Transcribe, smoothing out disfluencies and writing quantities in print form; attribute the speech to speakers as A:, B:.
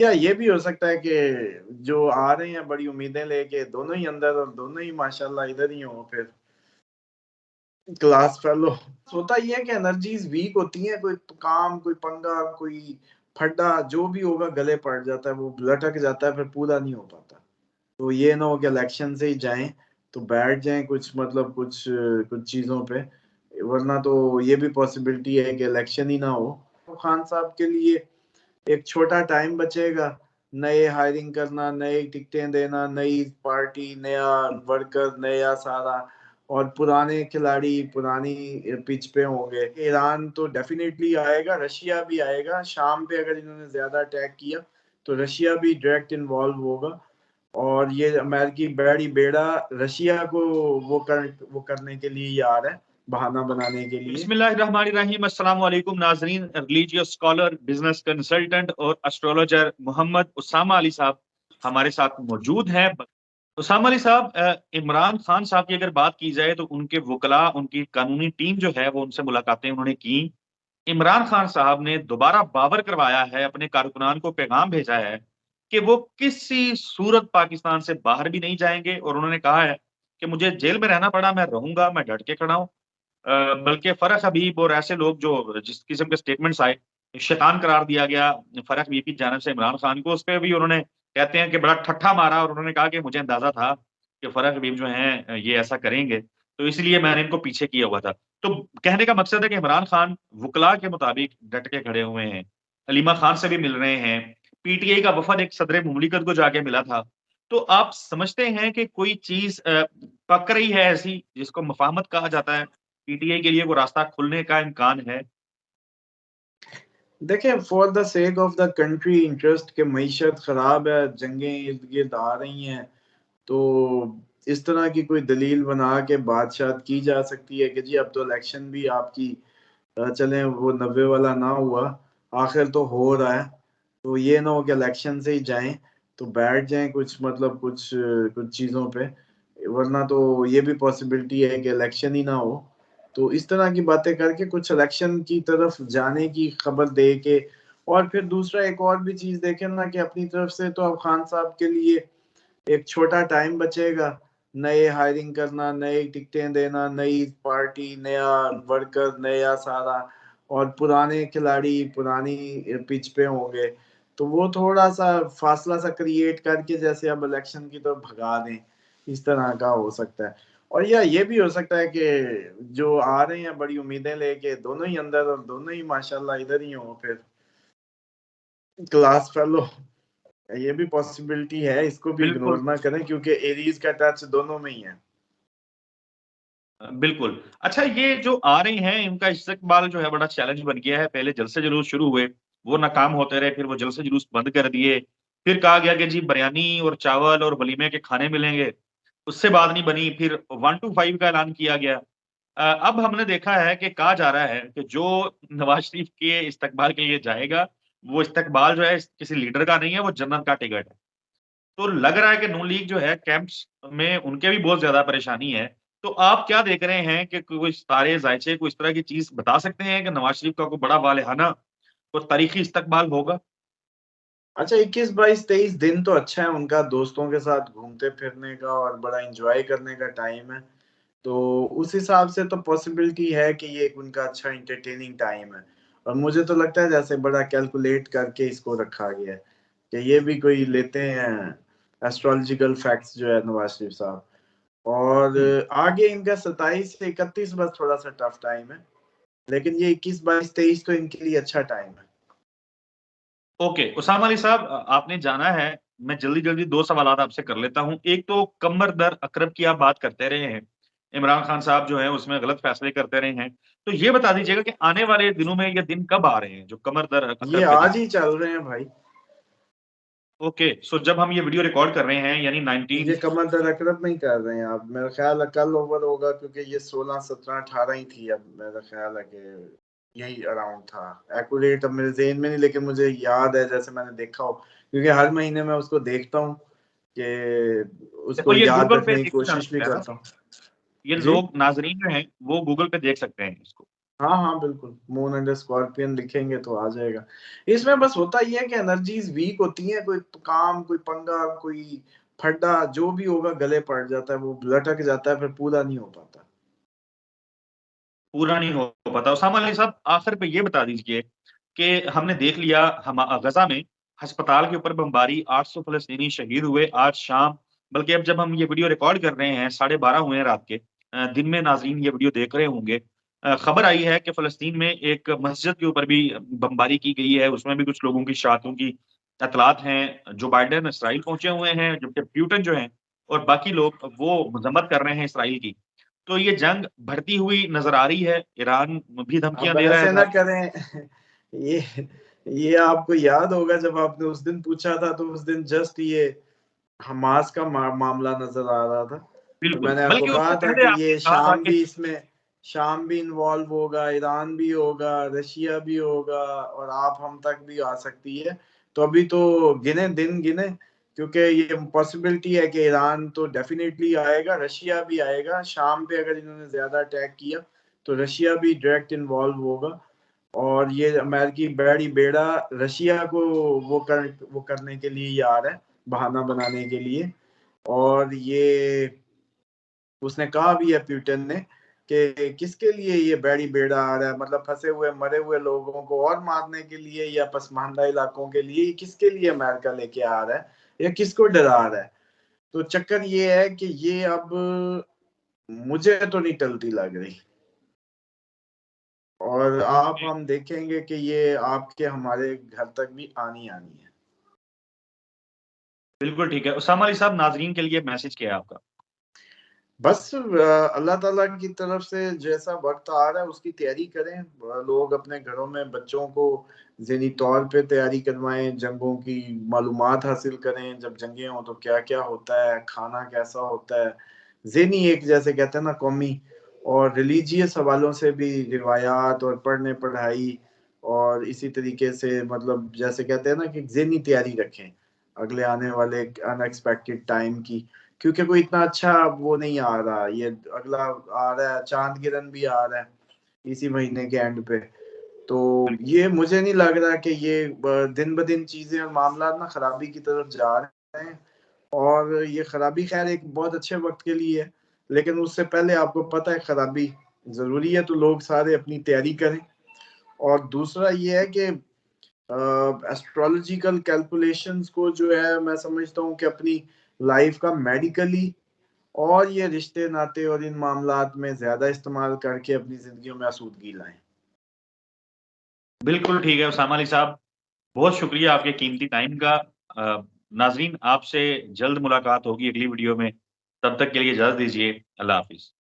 A: या ये भी हो सकता है कि जो आ रहे हैं बड़ी उम्मीदें लेके दोनों ही अंदर और दोनों ही माशाल्लाह इधर ही हो फिर क्लास फेलो। होता ही है कि एनर्जीज वीक होती हैं, कोई काम कोई पंगा कोई फड्डा जो भी होगा गले पड़ जाता है, वो लटक जाता है, फिर पूरा नहीं हो पाता। तो ये ना हो कि इलेक्शन से ही जाएं तो बैठ जाएं कुछ मतलब कुछ कुछ चीजों पे, वरना तो ये भी पॉसिबिलिटी है कि इलेक्शन ही ना हो। तो खान साहब के लिए एक छोटा टाइम बचेगा, नए हायरिंग करना, नई टिकटें देना, नई पार्टी, नया वर्कर, नया सारा, और पुराने खिलाड़ी पुरानी पिच पे होंगे। ईरान तो डेफिनेटली आएगा, रशिया भी आएगा। शाम पे अगर इन्होंने ज्यादा अटैक किया तो रशिया भी डायरेक्ट इन्वॉल्व होगा, और ये अमेरिकी बड़ी बेड़ा रशिया को वो करने के लिए ही आ रहा है, बहाना बनाने के लिए।
B: बिस्मिल्लाहिर्रहमानिर्रहीम। अस्सलाम वालेकुम नाजरीन। रिलीजियस स्कॉलर, बिजनेस कंसल्टेंट और एस्ट्रोलॉजर मोहम्मद उसामा अली साहब हमारे साथ मौजूद हैं। उसामा अली साहब, इमरान खान साहब की अगर बात की जाए तो उनके वकला, उनकी कानूनी टीम जो है वो उनसे मुलाकातें उन्होंने की। इमरान खान साहब ने दोबारा बावर करवाया है, अपने कारकुनान को पैगाम भेजा है कि वो किसी सूरत पाकिस्तान से बाहर भी नहीं जाएंगे, और उन्होंने कहा है कि मुझे जेल में रहना पड़ा, मैं रहूंगा, मैं डट के खड़ा हूं। बल्कि फरक हबीब और ऐसे लोग जो जिस किस्म के स्टेटमेंट्स आए, शैतान करार दिया गया फरक हबीब की जानिब से इमरान खान को, उस पर भी उन्होंने कहते हैं कि बड़ा ठट्ठा मारा, और उन्होंने कहा कि मुझे अंदाजा था कि फरक हबीब जो हैं ये ऐसा करेंगे, तो इसलिए मैंने इनको पीछे किया हुआ था। तो कहने का मकसद है कि इमरान खान वकला के मुताबिक डट के खड़े हुए हैं, अलीमा खान से भी मिल रहे हैं, पीटीआई का वफद एक सदर मुमलिकत को जाके मिला था। तो आप समझते हैं कि कोई चीज पक रही है ऐसी जिसको मफाहमत कहा जाता है, पीटीआई के लिए वो रास्ता खुलने का इम्कान है?
A: देखें, for the sake of the country interest के मईशत खराब है, जंगें इर्द गिर्द आ रही हैं, तो इस तरह की कोई दलील बना के बादशाह की जा सकती है कि जी अब तो इलेक्शन भी आपकी चलें वो 90 वाला ना हुआ, आखिर तो हो रहा है, तो ये ना हो कि इलेक्शन से ही जाएं तो बैठ जाएं कुछ मतलब कुछ कुछ चीजों पे, वरना तो ये भी पॉसिबिलिटी है कि इलेक्शन ही ना हो। तो इस तरह की बातें करके कुछ इलेक्शन की तरफ जाने की खबर दे के, और फिर दूसरा एक और भी चीज देखें ना कि अपनी तरफ से तो अब खान साहब के लिए एक छोटा टाइम बचेगा, नए हायरिंग करना, नई टिकटें देना, नई पार्टी, नया वर्कर, नया सारा, और पुराने खिलाड़ी पुरानी पिच पे होंगे। तो वो थोड़ा सा फासला सा क्रिएट करके जैसे अब इलेक्शन की तरफ भगा दें, इस तरह का हो सकता है। और या ये भी हो सकता है कि जो आ रहे हैं बड़ी उम्मीदें लेके दोनों ही अंदर और दोनों ही माशाल्लाह इधर ही हो फिर क्लास फेलो। ये भी पॉसिबिलिटी है, इसको भी
B: बिल्कुल।
A: इग्नोर ना करें क्योंकि एरीज का टच दोनों में ही है।
B: बिल्कुल। अच्छा, ये जो आ रही हैं इनका इस्तकबाल जो है बड़ा चैलेंज बन गया है। पहले जलसे जुलूस शुरू हुए, वो नाकाम होते रहे, फिर वो जलसे जुलूस बंद कर दिए, फिर कहा गया कि जी बिरयानी और चावल और वलीमे के खाने मिलेंगे, उससे बात नहीं बनी, फिर 1 to 5 का ऐलान किया गया। अब हमने देखा है कि कहा जा रहा है कि जो नवाज शरीफ के इस्तकबाल के लिए जाएगा, वो इस्तकबाल जो है किसी लीडर का नहीं है, वो जन्नत का टिकट है। तो लग रहा है कि नून लीग जो है कैंप्स में उनके भी बहुत ज्यादा परेशानी है। तो आप क्या देख रहे हैं कि कोई तारे जायचे को इस तरह की चीज बता सकते हैं कि नवाज शरीफ का कोई बड़ा वालेहाना कोई तारीखी इस्तकबाल होगा?
A: अच्छा, 21 22 23 दिन तो अच्छा है उनका, दोस्तों के साथ घूमते फिरने का और बड़ा एंजॉय करने का टाइम है। तो उस हिसाब से तो पॉसिबिलिटी है कि ये उनका अच्छा इंटरटेनिंग टाइम है। और मुझे तो लगता है जैसे बड़ा कैलकुलेट करके इसको रखा गया है कि ये भी कोई लेते हैं एस्ट्रोलॉजिकल फैक्ट्स जो है नवाज शरीफ साहब। और
B: हम्म।
A: आगे इनका 27 से 31 बस थोड़ा सा टफ टाइम है, लेकिन ये 21 22 23 तो इनके लिए अच्छा टाइम है।
B: ओके उसामा अली साहब, आपने जाना है, मैं जल्दी जल्दी दो सवाल आपसे कर लेता हूं। एक तो कमर दर अकरब की आप बात करते रहे हैं, इमरान खान साहब जो है उसमें गलत फैसले करते रहे हैं, तो ये बता दीजिएगा कि आने वाले दिनों में ये दिन कब आ रहे हैं जो कमर दर
A: ये
B: अकरब के दिन
A: आज
B: है?
A: ही चल रहे हैं भाई।
B: ओके, सो जब हम ये वीडियो रिकॉर्ड कर रहे हैं यानी
A: ये
B: 19।
A: कमर दरअसर नहीं कर रहे हैं आप, मेरा ख्याल है कल ओवर होगा क्योंकि ये 16 17 18 ही थी। अब मेरा ख्याल है कि यही अराउंड था। एक्यूरेट अब मेरे जेहन में नहीं, लेकिन मुझे याद है जैसे मैंने देखा हो, क्योंकि हर महीने मैं उसको देखता हूँ कि
B: देखो
A: उसको
B: ये
A: याद
B: गूगल पे
A: रखने की
B: देखा जा
A: कोशिश भी
B: सकता है ना,
A: करता हूँ।
B: ये
A: जी।
B: लोग नाजरीन जो हैं वो गूगल पे देख सकते हैं इसको।
A: हाँ हाँ बिल्कुल, मून अंडर स्कॉर्पियन लिखेंगे तो आ जाएगा। इसमें बस होता ही है कि एनर्जीज वीक होती हैं, कोई काम, कोई पंगा, कोई फड्डा, जो भी होगा गले पड़ जाता है, वो लटक जाता है, फिर पूरा नहीं हो पाता।
B: पूरा नहीं हो पाता। उसामा अली साहब, आखिर पे ये बता दीजिए कि हमने देख लिया हम गजा में अस्पताल के ऊपर बमबारी, 800 फलस्तीनी शहीद हुए आज शाम, बल्कि अब जब हम ये वीडियो रिकॉर्ड कर रहे हैं 12:30 हुए हैं रात के। दिन में नाजरीन ये वीडियो देख रहे होंगे। खबर आई है कि फलस्तीन में एक मस्जिद के ऊपर भी बमबारी की गई है, उसमें भी कुछ लोगों की शहादतों की इतलात हैं। जो बाइडेन इसराइल पहुंचे हुए हैं, जबकि प्यूटन जो हैं और बाकी लोग वो मजम्मत कर रहे हैं इसराइल की। तो ये जंग बढ़ती हुई नजर आ रही है, ईरान भी धमकियां
A: अब
B: दे रहा
A: ऐसे ना
B: है।
A: करें ये ये आपको याद होगा जब आपने उस दिन पूछा था, तो उस दिन जस्ट ये हमास का मामला नजर आ रहा था। तो
B: बिल्कुल,
A: मैंने आपको
B: बल्कि उससे
A: कहा था
B: पहले
A: कि
B: आपने
A: ये
B: कहा था कि
A: शाम भी इन्वॉल्व होगा, ईरान भी होगा, रशिया भी होगा, और आप हम तक भी आ सकती है। तो अभी तो गिने दिन गिने, क्योंकि ये पॉसिबिलिटी है कि ईरान तो डेफिनेटली आएगा, रशिया भी आएगा। शाम पे अगर इन्होंने ज्यादा अटैक किया तो रशिया भी डायरेक्ट इन्वॉल्व होगा, और ये अमेरिकी बैड़ी बेड़ा रशिया को वो करने के लिए ही आ रहा है, बहाना बनाने के लिए। और ये उसने कहा भी है प्यूटन ने कि किसके लिए ये बैड़ी बेड़ा आ रहा है, मतलब फंसे हुए मरे हुए लोगों को और मारने के लिए, या पसमानदा इलाकों के लिए, ये किसके लिए अमेरिका लेके आ रहा है, या किसको डरा रहा है। तो चक्कर ये है कि ये अब मुझे तो नहीं टलती लग रही, और आप हम देखेंगे कि ये आपके हमारे घर तक भी आनी आनी है।
B: बिल्कुल ठीक है। उसामा अली साहब, नाजरीन के लिए मैसेज क्या है आपका?
A: बस अल्लाह ताला की तरफ से जैसा वक्त आ रहा है उसकी तैयारी करें। लोग अपने घरों में बच्चों को ज़हनी तौर पे तैयारी करवाएं, जंगों की मालूमात हासिल करें, जब जंगें हों तो क्या क्या होता है, खाना कैसा होता है, ज़हनी एक जैसे कहते हैं ना कौमी और रिलीजियस हवालों से भी रिवायात और पढ़ने पढ़ाई, और इसी तरीके से मतलब जैसे कहते हैं ना कि ज़हनी तैयारी रखें अगले आने वाले अनएक्सपेक्टेड टाइम की। क्योंकि कोई इतना अच्छा वो नहीं आ रहा, ये अगला आ रहा है, चांद गिरन भी आ रहा है इसी महीने के एंड पे। तो
B: बिल्कुल
A: ये मुझे नहीं लग रहा कि ये दिन ब दिन चीजें और मामला ना खराबी की तरफ जा रहे हैं, और ये खराबी खैर एक बहुत अच्छे वक्त के लिए है, लेकिन उससे पहले आपको पता है खराबी जरूरी है, तो लोग सारे अपनी तैयारी करें। और दूसरा ये है कि एस्ट्रोलॉजिकल कैलकुलेशंस को जो है मैं समझता हूँ कि अपनी लाइफ का मेडिकली और ये रिश्ते नाते और इन मामलात में ज्यादा इस्तेमाल करके अपनी जिंदगियों में आसूदगी लाएं।
B: बिल्कुल ठीक है उसामा अली साहब, बहुत शुक्रिया आपके कीमती टाइम का। नाजरीन, आपसे जल्द मुलाकात होगी अगली वीडियो में। तब तक के लिए इजाजत दीजिए। अल्लाह हाफिज।